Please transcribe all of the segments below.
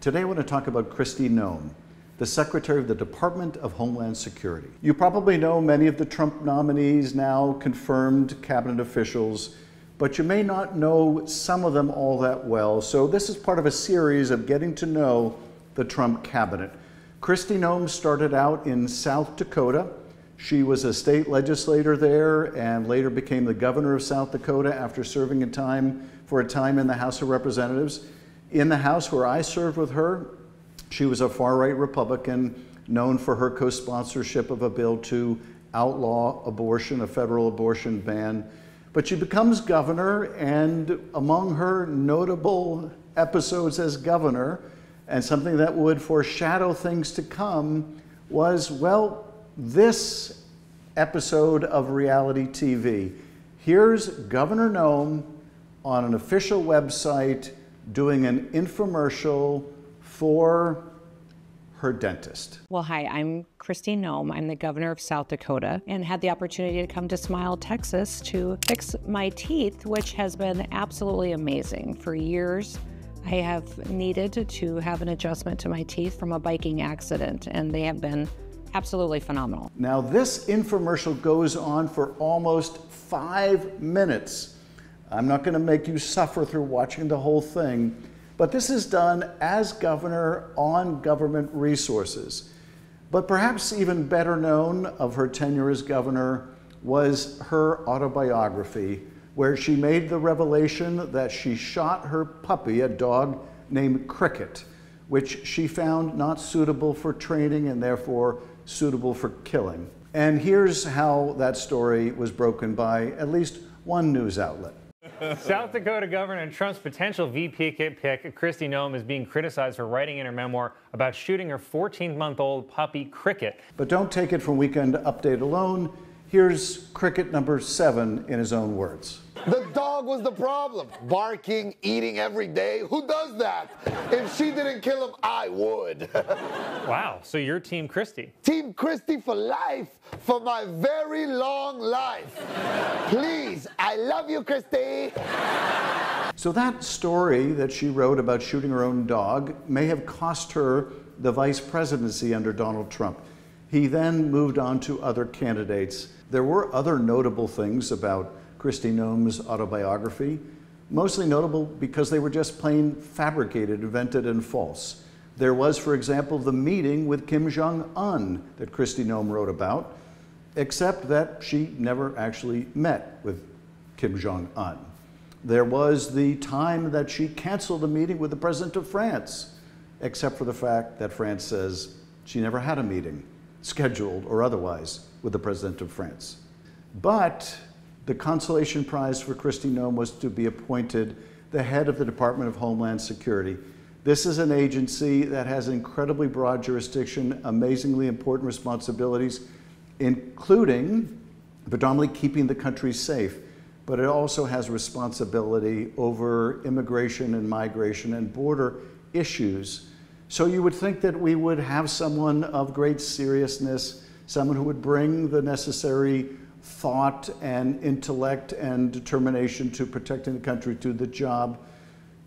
Today I want to talk about Kristi Noem, the Secretary of the Department of Homeland Security. You probably know many of the Trump nominees, now confirmed cabinet officials, but you may not know some of them all that well. So this is part of a series of getting to know the Trump cabinet. Kristi Noem started out in South Dakota. She was a state legislator there and later became the governor of South Dakota after serving for a time in the House of Representatives. In the House where I served with her, she was a far-right Republican known for her co-sponsorship of a bill to outlaw abortion, a federal abortion ban. But she becomes governor, and among her notable episodes as governor, and something that would foreshadow things to come, was, well, this episode of reality TV. Here's Governor Noem on an official website doing an infomercial for her dentist. Well, hi, I'm Kristi Noem. I'm the governor of South Dakota and had the opportunity to come to Smile, Texas to fix my teeth, which has been absolutely amazing. For years, I have needed to have an adjustment to my teeth from a biking accident, and they have been absolutely phenomenal. Now, this infomercial goes on for almost 5 minutes. I'm not going to make you suffer through watching the whole thing, but this is done as governor on government resources. But perhaps even better known of her tenure as governor was her autobiography, where she made the revelation that she shot her puppy, a dog named Cricket, which she found not suitable for training and therefore suitable for killing. And here's how that story was broken by at least one news outlet. South Dakota Governor and Trump's potential VP pick, Kristi Noem, is being criticized for writing in her memoir about shooting her 14-month-old puppy, Cricket. But don't take it from Weekend Update alone. Here's Cricket number 7 in his own words. The dog was the problem. Barking, eating every day. Who does that? If she didn't kill him, I would. Wow, so you're Team Kristi. Team Kristi for life, for my very long life. Please, I love you, Kristi. So that story that she wrote about shooting her own dog may have cost her the vice presidency under Donald Trump. He then moved on to other candidates. There were other notable things about Kristi Noem's autobiography, mostly notable because they were just plain fabricated, invented, and false. There was, for example, the meeting with Kim Jong-un that Kristi Noem wrote about, except that she never actually met with Kim Jong-un. There was the time that she canceled a meeting with the president of France, except for the fact that France says she never had a meeting, scheduled or otherwise, with the president of France. But the consolation prize for Kristi Noem was to be appointed the head of the Department of Homeland Security. This is an agency that has incredibly broad jurisdiction, amazingly important responsibilities, including predominantly keeping the country safe, but it also has responsibility over immigration and migration and border issues. So you would think that we would have someone of great seriousness, someone who would bring the necessary thought and intellect and determination to protecting the country to the job.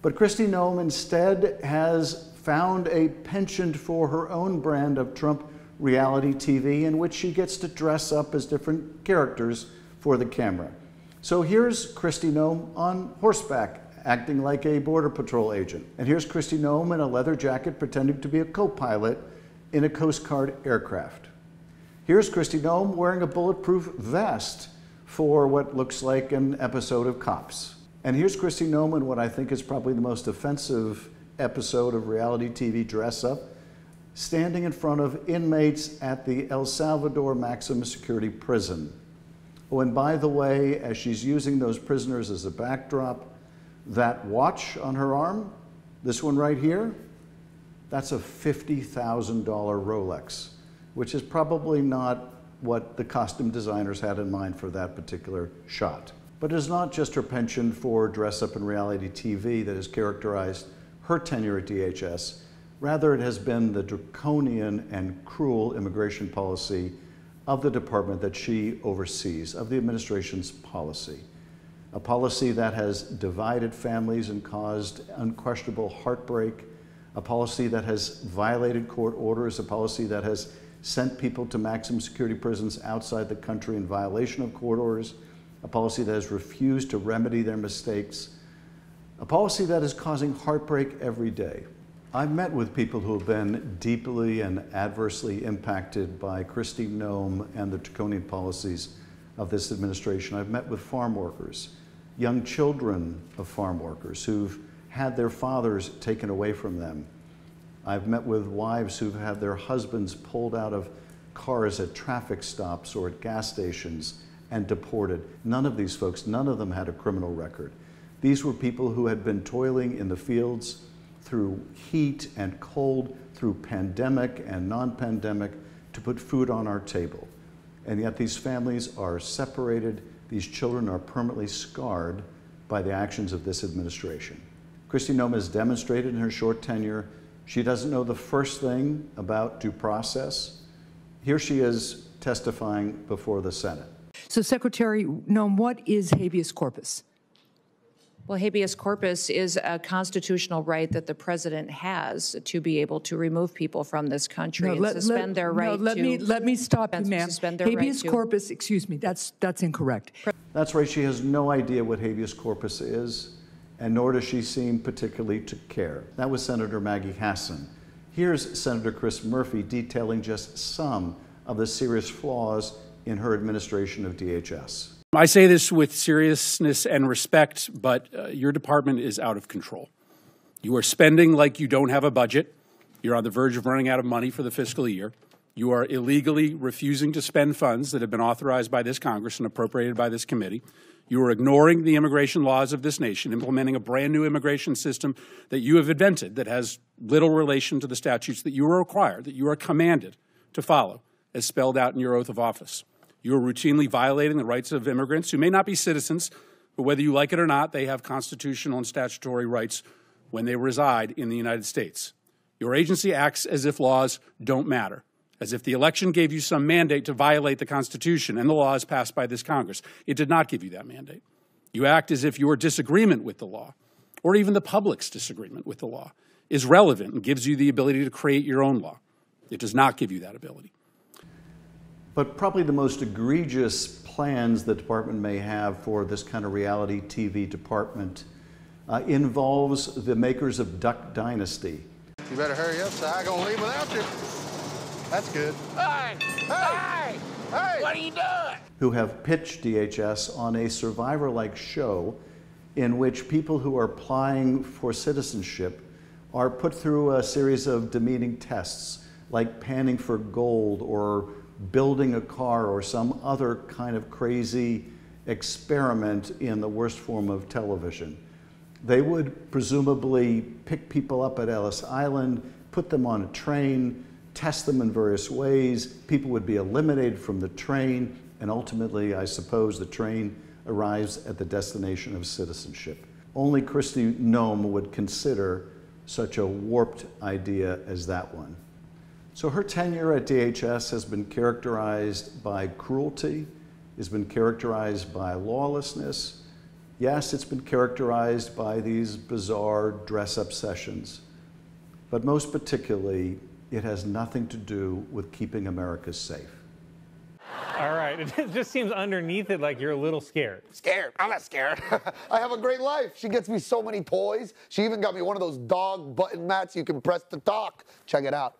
But Kristi Noem instead has found a penchant for her own brand of Trump reality TV in which she gets to dress up as different characters for the camera. So here's Kristi Noem on horseback, acting like a Border Patrol agent. And here's Kristi Noem in a leather jacket pretending to be a co-pilot in a Coast Guard aircraft. Here's Kristi Noem wearing a bulletproof vest for what looks like an episode of Cops. And here's Kristi Noem in what I think is probably the most offensive episode of reality TV dress-up, standing in front of inmates at the El Salvador maximum security prison. Oh, and by the way, as she's using those prisoners as a backdrop, that watch on her arm, this one right here, that's a $50,000 Rolex, which is probably not what the costume designers had in mind for that particular shot. But it's not just her penchant for dress-up in reality TV that has characterized her tenure at DHS. Rather, it has been the draconian and cruel immigration policy of the department that she oversees, of the administration's policy. A policy that has divided families and caused unquestionable heartbreak, a policy that has violated court orders, a policy that has sent people to maximum security prisons outside the country in violation of court orders, a policy that has refused to remedy their mistakes, a policy that is causing heartbreak every day. I've met with people who have been deeply and adversely impacted by Kristi Noem and the draconian policies of this administration. I've met with farm workers, young children of farm workers who've had their fathers taken away from them. I've met with wives who've had their husbands pulled out of cars at traffic stops or at gas stations and deported. None of these folks, none of them had a criminal record. These were people who had been toiling in the fields through heat and cold, through pandemic and non-pandemic, to put food on our table. And yet these families are separated, these children are permanently scarred by the actions of this administration. Kristi Noem has demonstrated in her short tenure she doesn't know the first thing about due process. Here she is testifying before the Senate. So, Secretary Noem, what is habeas corpus? Well, habeas corpus is a constitutional right that the president has to be able to remove people from this country and suspend their right let me stop you, ma'am. Habeas corpus, excuse me, that's incorrect. That's right. She has no idea what habeas corpus is, and nor does she seem particularly to care. That was Senator Maggie Hassan. Here's Senator Chris Murphy detailing just some of the serious flaws in her administration of DHS. I say this with seriousness and respect, but your department is out of control. You are spending like you don't have a budget. You're on the verge of running out of money for the fiscal year. You are illegally refusing to spend funds that have been authorized by this Congress and appropriated by this committee. You are ignoring the immigration laws of this nation, implementing a brand new immigration system that you have invented that has little relation to the statutes that you are required, that you are commanded to follow, as spelled out in your oath of office. You are routinely violating the rights of immigrants who may not be citizens, but whether you like it or not, they have constitutional and statutory rights when they reside in the United States. Your agency acts as if laws don't matter, as if the election gave you some mandate to violate the Constitution and the laws passed by this Congress. It did not give you that mandate. You act as if your disagreement with the law, or even the public's disagreement with the law, is relevant and gives you the ability to create your own law. It does not give you that ability. But probably the most egregious plans the department may have for this kind of reality TV department involves the makers of Duck Dynasty. You better hurry up, so I'm gonna leave without you. That's good. Hey! Hey! Hey! What are you doing? Who have pitched DHS on a Survivor-like show in which people who are applying for citizenship are put through a series of demeaning tests, like panning for gold or building a car or some other kind of crazy experiment in the worst form of television. They would presumably pick people up at Ellis Island, put them on a train, test them in various ways. People would be eliminated from the train, and ultimately, I suppose, the train arrives at the destination of citizenship. Only Kristi Noem would consider such a warped idea as that one. So her tenure at DHS has been characterized by cruelty, has been characterized by lawlessness. Yes, it's been characterized by these bizarre dress-up sessions, but most particularly, it has nothing to do with keeping America safe. All right, it just seems underneath it like you're a little scared. Scared? I'm not scared. I have a great life. She gets me so many toys. She even got me one of those dog button mats you can press to talk. Check it out.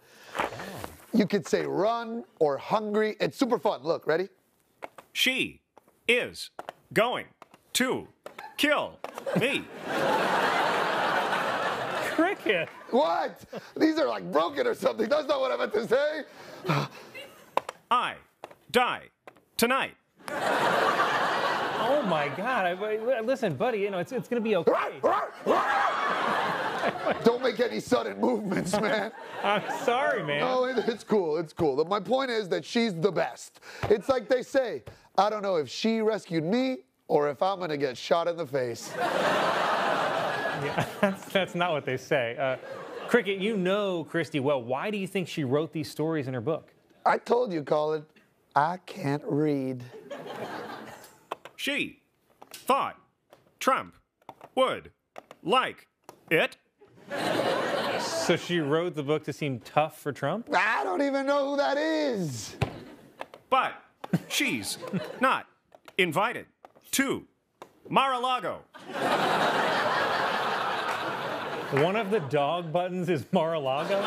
You could say run or hungry. It's super fun. Look, ready? She is going to kill me. Cricket. What? These are like broken or something. That's not what I meant to say. I die tonight. Oh my God! Listen, buddy. You know it's gonna be okay. Don't make any sudden movements, man. I'm sorry, man. No, it's cool. It's cool. My point is that she's the best. It's like they say, I don't know if she rescued me or if I'm gonna get shot in the face. Yeah, that's not what they say. Cricket, you know Kristi well. Why do you think she wrote these stories in her book? I told you, Colin, I can't read. She thought Trump would like it. So she wrote the book to seem tough for Trump? I don't even know who that is. But she's not invited to Mar-a-Lago. One of the dog buttons is Mar-a-Lago?